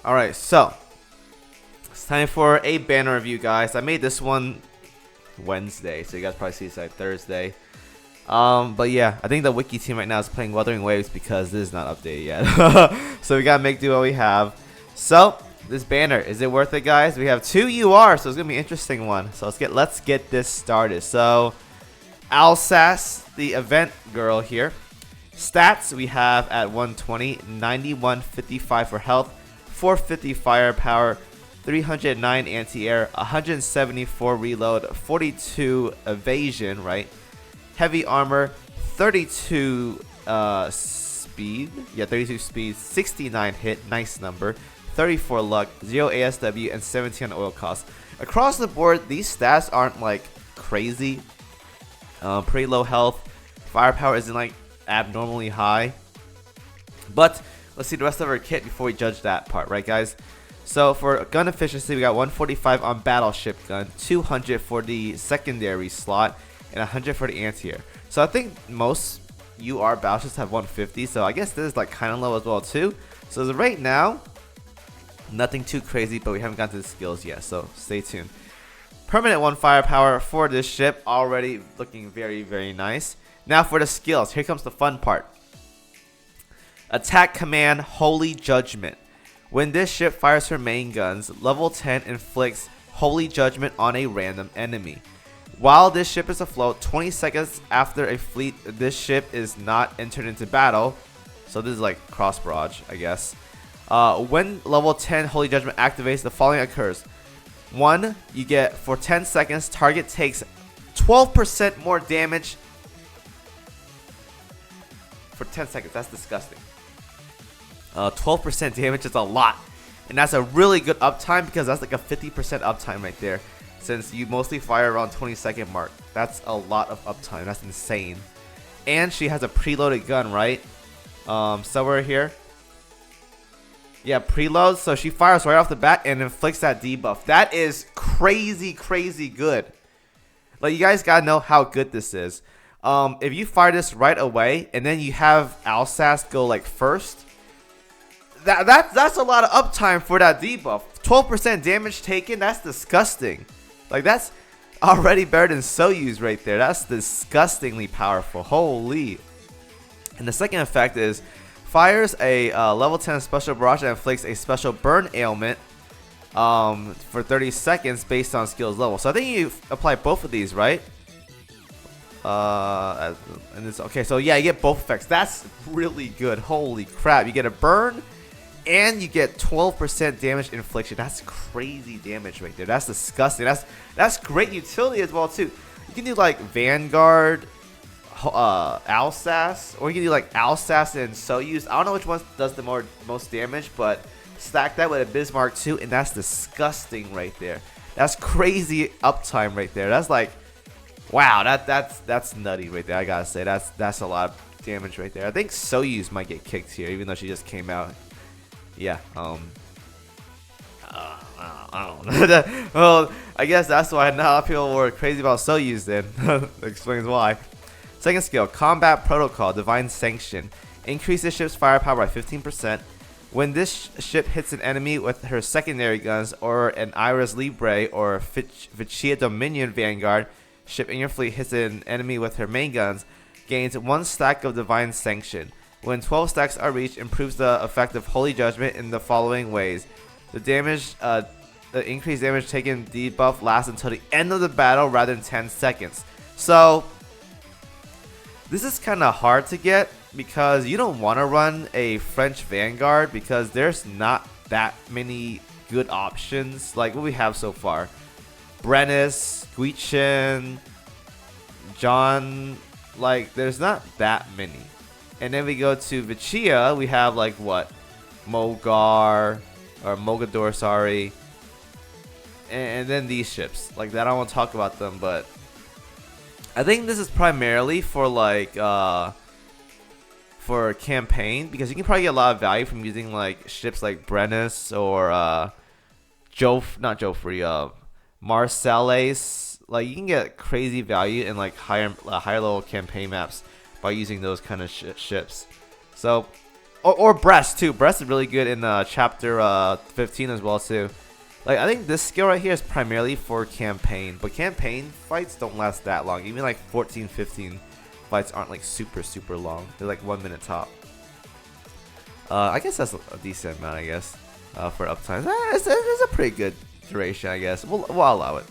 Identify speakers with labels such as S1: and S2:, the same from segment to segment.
S1: Alright, so it's time for a banner review, guys. I made this one Wednesday, so you guys probably see this like Thursday. But yeah, I think the wiki team right now is playing Wuthering Waves because this is not updated yet. So we gotta make do what we have. So this banner, is it worth it, guys? We have 2 UR, so it's gonna be an interesting one. So let's get this started. So Alsace, the event girl here. Stats we have at 120, 91, 55 for health, 450 firepower, 309 anti-air, 174 reload, 42 evasion, right? Heavy armor, 32 speed, 32 speed, 69 hit, nice number, 34 luck, 0 ASW, and 17 oil cost. Across the board, these stats aren't like crazy. Pretty low health, firepower isn't like abnormally high, but let's see the rest of our kit before we judge that part, right, guys? So for gun efficiency, we got 145 on battleship gun, 200 for the secondary slot, and 100 for the anti-air. So I think most UR battleships have 150, so I guess this is like kind of low as well too. So as of right now, nothing too crazy, but we haven't gotten to the skills yet, so stay tuned. Permanent 1 firepower for this ship, already looking very, very nice. Now for the skills, here comes the fun part. Attack command, Holy Judgment. When this ship fires her main guns, level 10 inflicts Holy Judgment on a random enemy. While this ship is afloat, 20 seconds after a fleet, this ship is not entered into battle. So this is like cross barrage, I guess. When level 10 Holy Judgment activates, the following occurs. 1, you get for 10 seconds, target takes 12% more damage for 10 seconds. That's disgusting. 12% damage is a lot, and that's a really good uptime because that's like a 50% uptime right there, since you mostly fire around 20-second mark. That's a lot of uptime. That's insane. And she has a preloaded gun, right? Somewhere here. Yeah, preload. So she fires right off the bat and inflicts that debuff. That is crazy, crazy good. Like, you guys gotta know how good this is. If you fire this right away and then you have Alsace go like first, that's a lot of uptime for that debuff. 12% damage taken. That's disgusting. Like, that's already better than Soyuz right there. That's disgustingly powerful. Holy. And the second effect is fires a level 10 special barrage that inflicts a special burn ailment for 30 seconds based on skills level. So I think you apply both of these, right? And it's okay. So yeah, you get both effects. That's really good. Holy crap! You get a burn, and you get 12% damage infliction. That's crazy damage right there. That's disgusting. That's great utility as well too. You can do like Vanguard, Alsace, or you can do like Alsace and Soyuz. I don't know which one does the most damage, but stack that with a Bismarck too, and that's disgusting right there. That's crazy uptime right there. That's like, wow, that's nutty right there. I gotta say, that's a lot of damage right there. I think Soyuz might get kicked here, even though she just came out. Yeah. I don't know. Well, I guess that's why not a lot of people were crazy about Soyuz then. Explains why. Second skill, Combat Protocol, Divine Sanction. Increases ship's firepower by 15%. When this ship hits an enemy with her secondary guns or an Iris Libre or Vicia Dominion Vanguard ship in your fleet hits an enemy with her main guns, gains 1 stack of Divine Sanction. When 12 stacks are reached, improves the effect of Holy Judgment in the following ways. The increased damage taken debuff lasts until the end of the battle rather than 10 seconds. So this is kind of hard to get because you don't want to run a French Vanguard because there's not that many good options like what we have so far. Brennus, Guichin, John, like there's not that many. And then we go to Vicia, we have like what? Mogador, sorry. And then these ships. Like that, I don't want to talk about them, but I think this is primarily for like for campaign because you can probably get a lot of value from using like ships like Brennus or Marseilles. Like you can get crazy value in like higher level campaign maps by using those kind of ships. So Or breast too. Breast is really good in chapter 15 as well too. Like I think this skill right here is primarily for campaign, but campaign fights don't last that long. Even like 14, 15 fights aren't like super long. They're like 1 minute top. I guess that's a decent amount. I guess for uptime, it's a pretty good duration. I guess we'll allow it.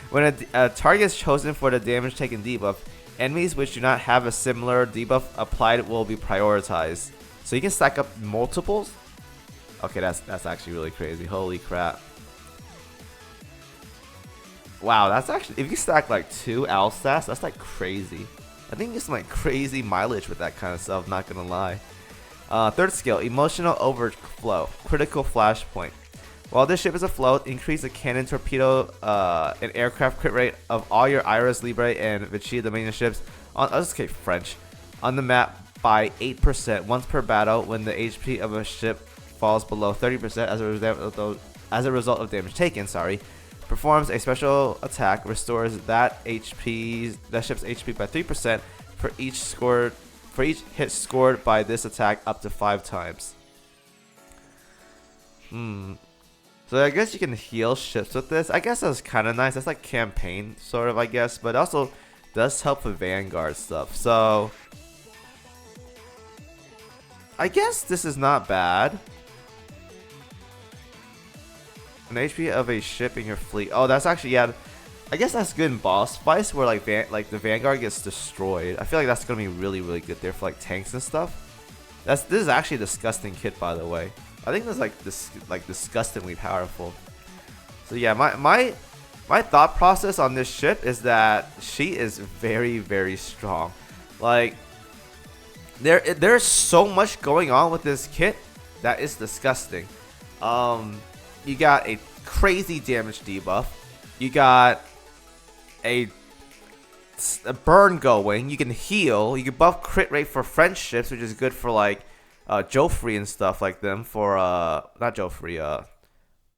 S1: When a target is chosen for the damage taken debuff, enemies which do not have a similar debuff applied will be prioritized. So you can stack up multiples. Okay, that's actually really crazy. Holy crap. Wow, that's actually, if you stack like 2 Alsace, that's like crazy. I think you get some like crazy mileage with that kind of stuff, not gonna lie. Third skill, emotional overflow, critical flashpoint. While this ship is afloat, increase the cannon, torpedo, and aircraft crit rate of all your Iris, Libre, and Vichy Dominion ships on, I'll just say French, on the map by 8% once per battle when the HP of a ship falls below 30% as a result of damage taken. Performs a special attack, restores that ship's HP by 3% for each hit scored by this attack up to 5 times. So I guess you can heal ships with this. I guess that's kind of nice. That's like campaign sort of, I guess, but it also does help with Vanguard stuff. So I guess this is not bad. An HP of a ship in your fleet. Oh, that's actually, yeah. I guess that's good in boss fights where like the Vanguard gets destroyed. I feel like that's gonna be really good there for like tanks and stuff. This is actually a disgusting kit, by the way. I think that's like disgustingly powerful. So yeah, my thought process on this ship is that she is very strong. Like there's so much going on with this kit that is disgusting. You got a crazy damage debuff. You got a burn going. You can heal. You can buff crit rate for French ships, which is good for like Joffrey and stuff like them. For not Joffrey.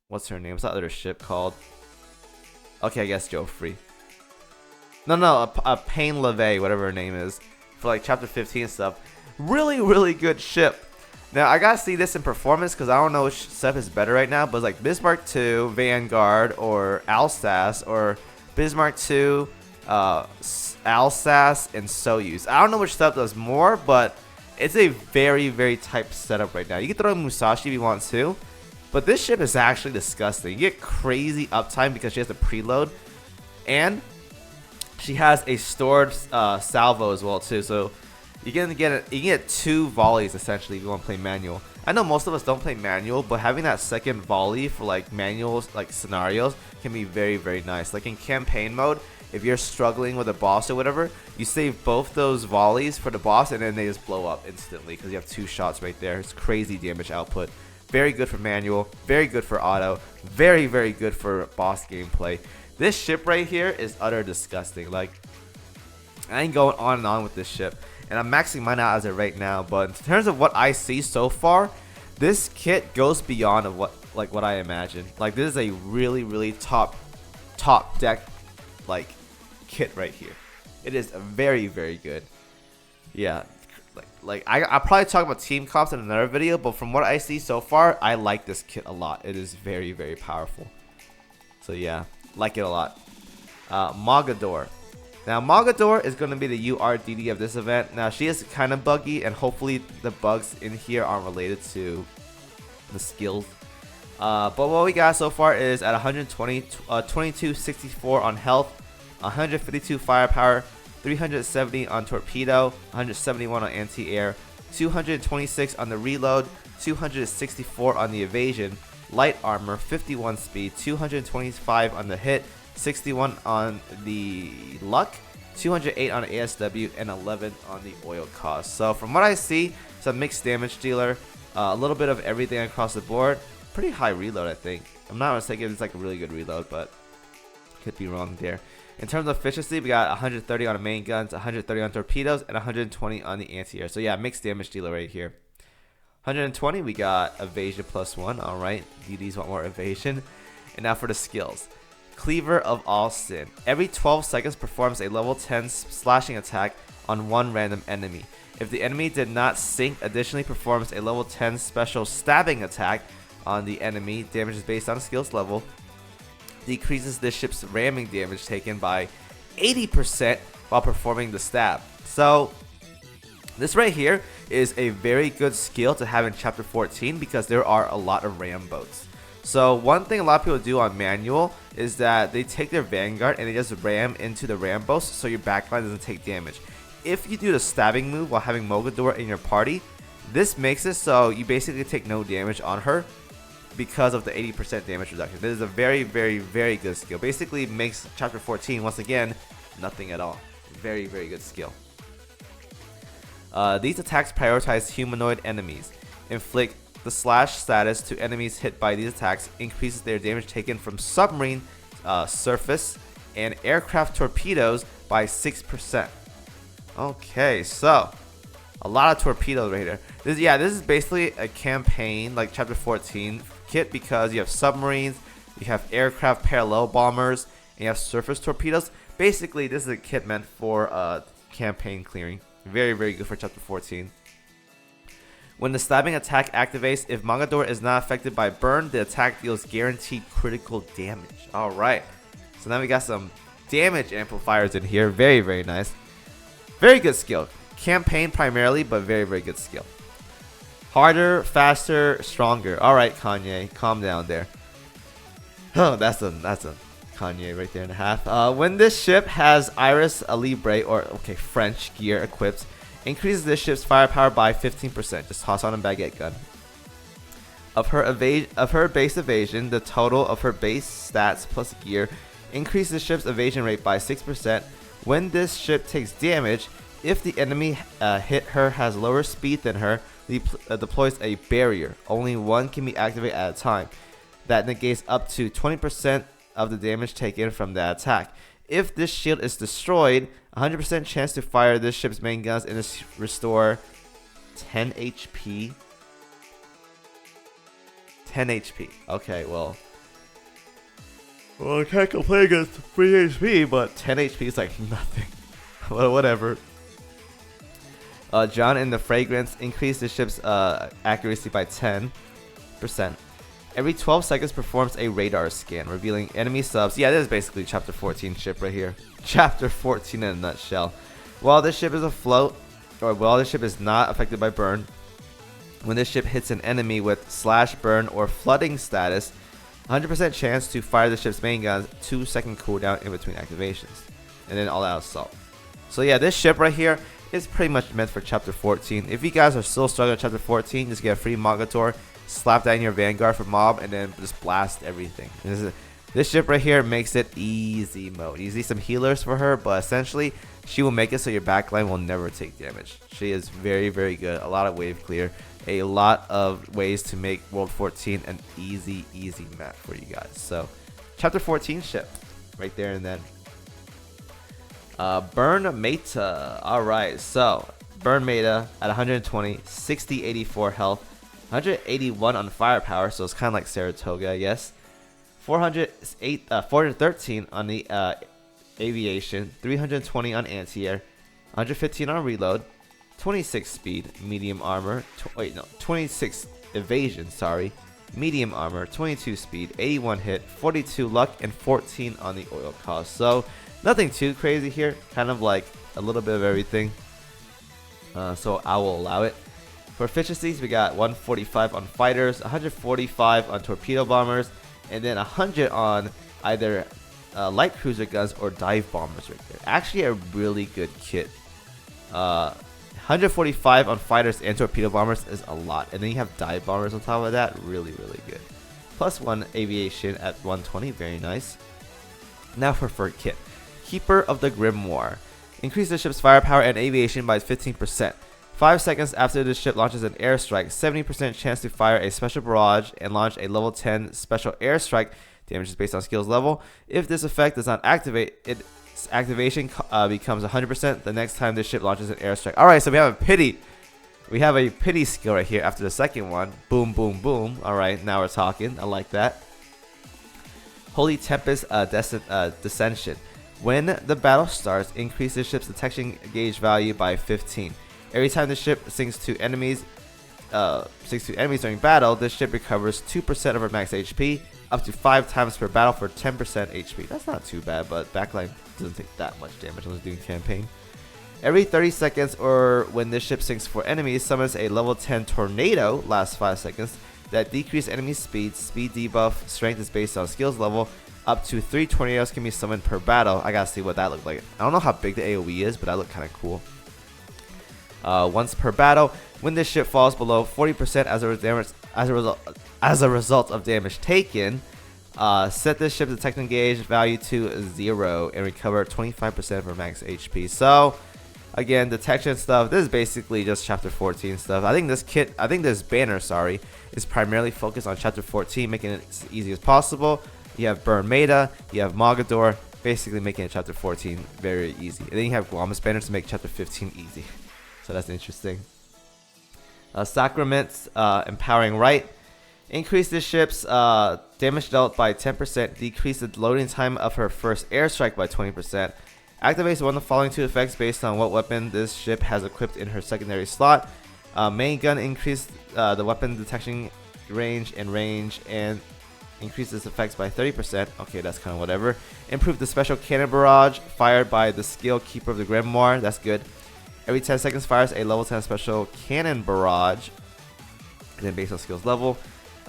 S1: What's her name? What's that other ship called? Okay, I guess Joffrey. No, Pain Leve, whatever her name is, for like chapter 15 stuff. Really good ship. Now, I gotta see this in performance because I don't know which stuff is better right now, but it's like Bismarck II, Vanguard, or Alsace, or Bismarck II, Alsace, and Soyuz. I don't know which stuff does more, but it's a very type setup right now. You can throw in Musashi if you want to, but this ship is actually disgusting. You get crazy uptime because she has a preload, and she has a stored salvo as well too, so you can get 2 volleys essentially if you want to play manual. I know most of us don't play manual, but having that second volley for like manual like scenarios can be very nice. Like in campaign mode, if you're struggling with a boss or whatever, you save both those volleys for the boss and then they just blow up instantly because you have 2 shots right there. It's crazy damage output. Very good for manual, very good for auto, very good for boss gameplay. This ship right here is utter disgusting. Like, I ain't going on and on with this ship. And I'm maxing mine out as of right now, but in terms of what I see so far, this kit goes beyond of what I imagine. Like, this is a really top deck like kit right here. It is very good. Yeah, like I'll probably talk about team comps in another video, but from what I see so far, I like this kit a lot. It is very powerful. So yeah, like it a lot. Mogador. Now, Mogador is going to be the URDD of this event. Now, she is kind of buggy, and hopefully the bugs in here aren't related to the skills. But what we got so far is at 120, 2264 on health, 152 firepower, 370 on torpedo, 171 on anti-air, 226 on the reload, 264 on the evasion, light armor, 51 speed, 225 on the hit, 61 on the luck, 208 on ASW, and 11 on the oil cost. So from what I see, it's a mixed damage dealer, a little bit of everything across the board. Pretty high reload, I think. I'm not mistaken, it's like a really good reload, but could be wrong there. In terms of efficiency, we got 130 on the main guns, 130 on torpedoes, and 120 on the anti-air. So yeah, mixed damage dealer right here. 120, we got evasion +1. All right, DDs want more evasion. And now for the skills. Cleaver of All Sin. Every 12 seconds performs a level 10 slashing attack on one random enemy. If the enemy did not sink, additionally performs a level 10 special stabbing attack on the enemy. Damage is based on skills level. Decreases this ship's ramming damage taken by 80% while performing the stab. So this right here is a very good skill to have in chapter 14 because there are a lot of ram boats. So one thing a lot of people do on manual is that they take their vanguard and they just ram into the ram boats so your backline doesn't take damage. If you do the stabbing move while having Mogador in your party, this makes it so you basically take no damage on her because of the 80% damage reduction. This is a very, very, very good skill. Basically makes chapter 14, once again, nothing at all. Very, very good skill. These attacks prioritize humanoid enemies. Inflict the slash status to enemies hit by these attacks. Increases their damage taken from submarine, surface, and aircraft torpedoes by 6%. Okay, so a lot of torpedoes right here. This is basically a campaign like chapter 14 kit because you have submarines, you have aircraft parallel bombers, and you have surface torpedoes. Basically, this is a kit meant for campaign clearing. Very, very good for chapter 14. When the stabbing attack activates, if Mogador is not affected by burn, the attack deals guaranteed critical damage. Alright, so now we got some damage amplifiers in here. Very, very nice. Very good skill. Campaign primarily, but very, very good skill. Harder, faster, stronger. Alright, Kanye, calm down there. Oh, that's a Kanye right there and a half. When this ship has Iris Libre, or French gear equipped, increases this ship's firepower by 15%. Just toss on a baguette gun. Of her base evasion, the total of her base stats plus gear increases the ship's evasion rate by 6%. When this ship takes damage, if the enemy hit her has lower speed than her, deploys a barrier. Only one can be activated at a time. That negates up to 20% of the damage taken from the attack. If this shield is destroyed, 100% chance to fire this ship's main guns and restore 10 HP. 10 HP. Okay, well, I can't complain against 3 HP, but 10 HP is like nothing. Well, whatever. John and the Fragrance increase the ship's accuracy by 10%. Every 12 seconds performs a radar scan, revealing enemy subs. Yeah, this is basically chapter 14 ship right here. Chapter 14 in a nutshell. While this ship is afloat, or while this ship is not affected by burn, when this ship hits an enemy with slash burn or flooding status, 100% chance to fire the ship's main guns, 2-second cooldown in between activations, and then all out assault. So yeah, this ship right here is pretty much meant for chapter 14. If you guys are still struggling with chapter 14, just get a free Mogador, slap that in your vanguard for mob, and then just blast everything. This ship right here makes it easy mode. You see some healers for her, but essentially she will make it so your backline will never take damage. She is very, very good. A lot of wave clear. A lot of ways to make World 14 an easy map for you guys. So, chapter 14 ship right there and then. Bearn META. Alright, so Bearn META at 120, 60, 84 health, 181 on firepower, so it's kind of like Saratoga, I guess. 413 on the aviation, 320 on anti-air, 115 on reload, 26 speed, medium armor, 26 evasion, sorry, medium armor, 22 speed, 81 hit, 42 luck, and 14 on the oil cost. So nothing too crazy here, kind of like a little bit of everything. So I will allow it. For efficiencies, we got 145 on fighters, 145 on torpedo bombers, and then 100 on either light cruiser guns or dive bombers right there. Actually a really good kit. 145 on fighters and torpedo bombers is a lot. And then you have dive bombers on top of that. Really, really good. Plus 1 aviation at 120. Very nice. Now for kit. Keeper of the Grimoire. Increase the ship's firepower and aviation by 15%. 5 seconds after the ship launches an airstrike, 70% chance to fire a special barrage and launch a level 10 special airstrike. Damage is based on skills level. If this effect does not activate, its activation becomes 100% the next time the ship launches an airstrike. Alright, so we have a pity. We have a pity skill right here after the second one. Boom, boom, boom. Alright, now we're talking. I like that. Holy Tempest Descension. When the battle starts, increase the ship's detection gauge value by 15. Every time the ship sinks to enemies during battle, this ship recovers 2% of her max HP, up to 5 times per battle for 10% HP. That's not too bad, but backline doesn't take that much damage unless doing campaign. Every 30 seconds or when this ship sinks for enemies, summons a level 10 tornado, lasts 5 seconds, that decrease enemy speed. Speed debuff, strength is based on skills level. Up to 3 tornadoes can be summoned per battle. I gotta see what that looked like. I don't know how big the AoE is, but that looked kind of cool. Once per battle, when this ship falls below 40% as a result of damage taken, set this ship's attack engage value to 0 and recover 25% of her max HP. So, again, detection stuff. This is basically just chapter 14 stuff. I think this banner, is primarily focused on chapter 14, making it as easy as possible. You have Bearn META, you have Mogador, basically making it chapter 14 very easy. And then you have Guamas banner to make chapter 15 easy. So that's interesting. Sacraments, empowering right. Increase the ship's damage dealt by 10%. Decrease the loading time of her first airstrike by 20%. Activates one of the following 2 effects based on what weapon this ship has equipped in her secondary slot. Main gun increase the weapon detection range and increases effects by 30%. Okay, that's kind of whatever. Improve the special cannon barrage fired by the skill keeper of the grimoire. That's good. Every 10 seconds fires a level 10 special cannon barrage, and then based on skills level.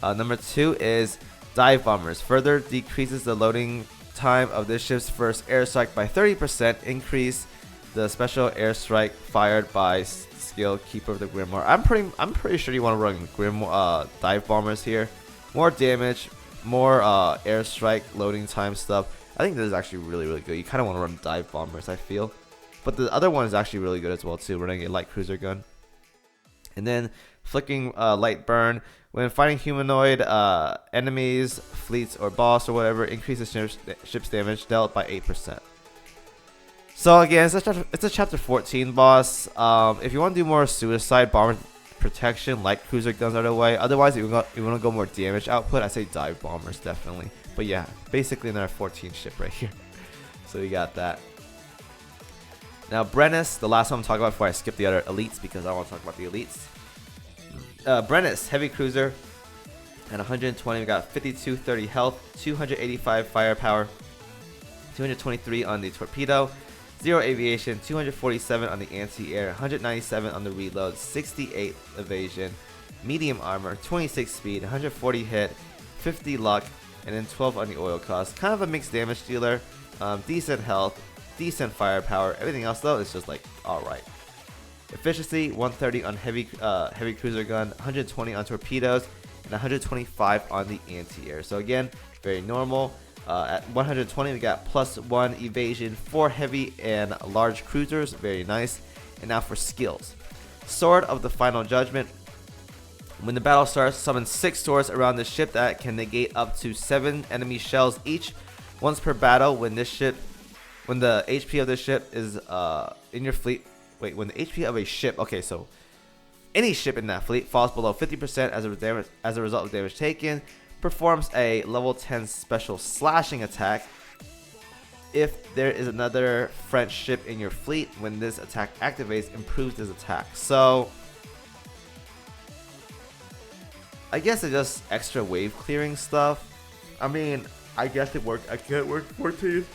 S1: Number 2 is dive bombers. Further decreases the loading time of this ship's first airstrike by 30%. Increase the special airstrike fired by skill keeper of the grimoire. I'm pretty sure you want to run dive bombers here. More damage, more airstrike loading time stuff. I think this is actually really good. You kind of want to run dive bombers, I feel. But the other one is actually really good as well too, running a light cruiser gun. And then flicking light burn. When fighting humanoid enemies, fleets, or boss or whatever, increases ship's damage dealt by 8%. So again, it's a chapter 14 boss. If you want to do more suicide bomber protection, light cruiser guns are the way. Otherwise, if you want to go more damage output, I say dive bombers definitely. But yeah, basically another 14 ship right here. So you got that. Now Brennus, the last one I'm talking about before I skip the other elites because I want to talk about the elites. Brennus, heavy cruiser. At 120, we got 5230 health, 285 firepower, 223 on the torpedo, 0 aviation, 247 on the anti-air, 197 on the reload, 68 evasion, medium armor, 26 speed, 140 hit, 50 luck, and then 12 on the oil cost. Kind of a mixed damage dealer, decent health, decent firepower. Everything else though is just like alright. Efficiency 130 on heavy cruiser gun, 120 on torpedoes, and 125 on the anti-air. So again, very normal. At 120 we got +1 evasion for heavy and large cruisers, very nice. And now for skills. Sword of the Final Judgment. When the battle starts, summon 6 swords around the ship that can negate up to 7 enemy shells each. Once per battle, when the HP of the ship is in your fleet. Wait, when the HP of a ship, okay, so any ship in that fleet falls below 50% as a result of damage taken, performs a level 10 special slashing attack. If there is another French ship in your fleet, when this attack activates, improves this attack. So I guess it's just extra wave clearing stuff. I mean, I guess it worked. I can't work 14.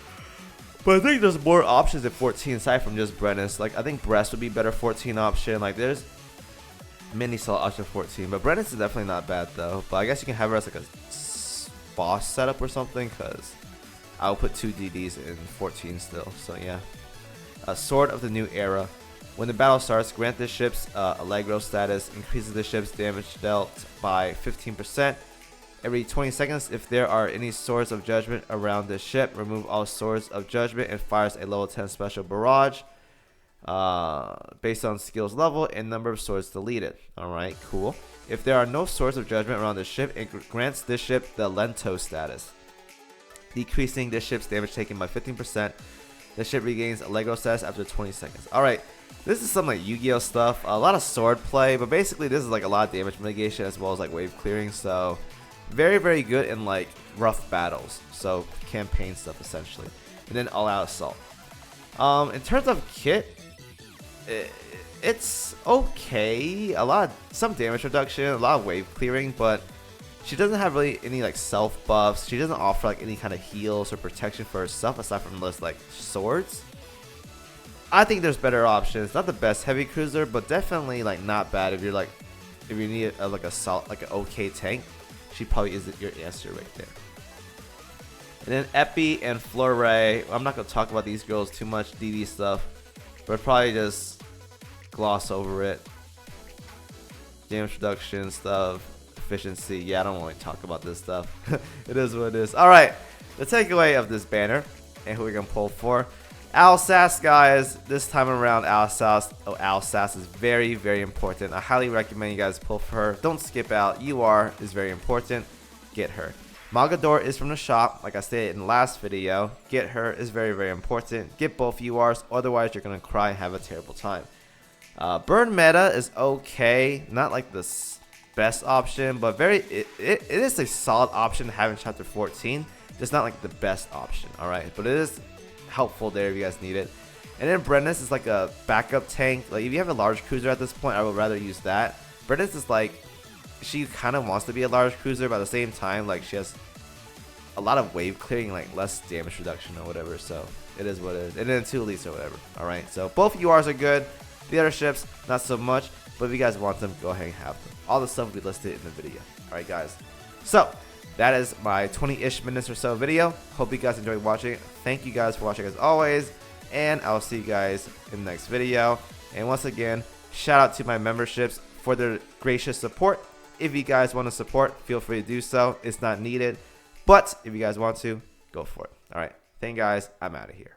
S1: But I think there's more options at 14 aside from just Brennus. Like, I think Brest would be better 14 option. Like, there's many solid option 14. But Brennus is definitely not bad, though. But I guess you can have her as, like, a boss setup or something. Because I'll put 2 DDs in 14 still. So, yeah. Sword of the New Era. When the battle starts, grant this ship's Allegro status. Increases the ship's damage dealt by 15%. Every 20 seconds, if there are any Swords of Judgment around the ship, remove all Swords of Judgment and fires a level 10 special barrage based on skills level and number of swords deleted. Alright, cool. If there are no Swords of Judgment around the ship, it grants this ship the Lento status, decreasing this ship's damage taken by 15%. The ship regains Allegro status after 20 seconds. Alright, this is some like Yu-Gi-Oh stuff. A lot of sword play, but basically this is like a lot of damage mitigation as well as like wave clearing. So very good in like rough battles, so campaign stuff essentially. And then all out assault. In terms of kit, It's okay. Some damage reduction, a lot of wave clearing, but she doesn't have really any like self buffs. She doesn't offer like any kind of heals or protection for herself aside from those like swords. I think there's better options. Not the best heavy cruiser, but definitely like not bad if you need like an okay tank. She probably is your answer right there. And then Epee and Fleuret. I'm not gonna talk about these girls too much, DD stuff, but probably just gloss over it. Damage reduction stuff, efficiency. Yeah, I don't want to talk about this stuff. It is what it is. All right, the takeaway of this banner and who we're gonna pull for. Alsace, guys. This time around, Alsace is very, very important. I highly recommend you guys pull for her. Don't skip out. UR is very important. Get her. Mogador is from the shop, like I stated in the last video. Get her is very, very important. Get both URs, otherwise you're gonna cry and have a terrible time. Bearn META is okay, not like the best option, but it is a solid option to have in chapter 14. Just not like the best option, all right? But it is helpful there if you guys need it. And then Brennus is like a backup tank. Like if you have a large cruiser at this point, I would rather use that. Brennus is like, she kind of wants to be a large cruiser, but at the same time, like she has a lot of wave clearing, like less damage reduction or whatever. So it is what it is. And then 2 elites or whatever. All right. So both URs are good. The other ships, not so much. But if you guys want them, go ahead and have them. All the stuff will be listed in the video. All right, guys. So that is my 20-ish minutes or so video. Hope you guys enjoyed watching. Thank you guys for watching as always. And I'll see you guys in the next video. And once again, shout out to my memberships for their gracious support. If you guys want to support, feel free to do so. It's not needed. But if you guys want to, go for it. All right. Thank you guys. I'm out of here.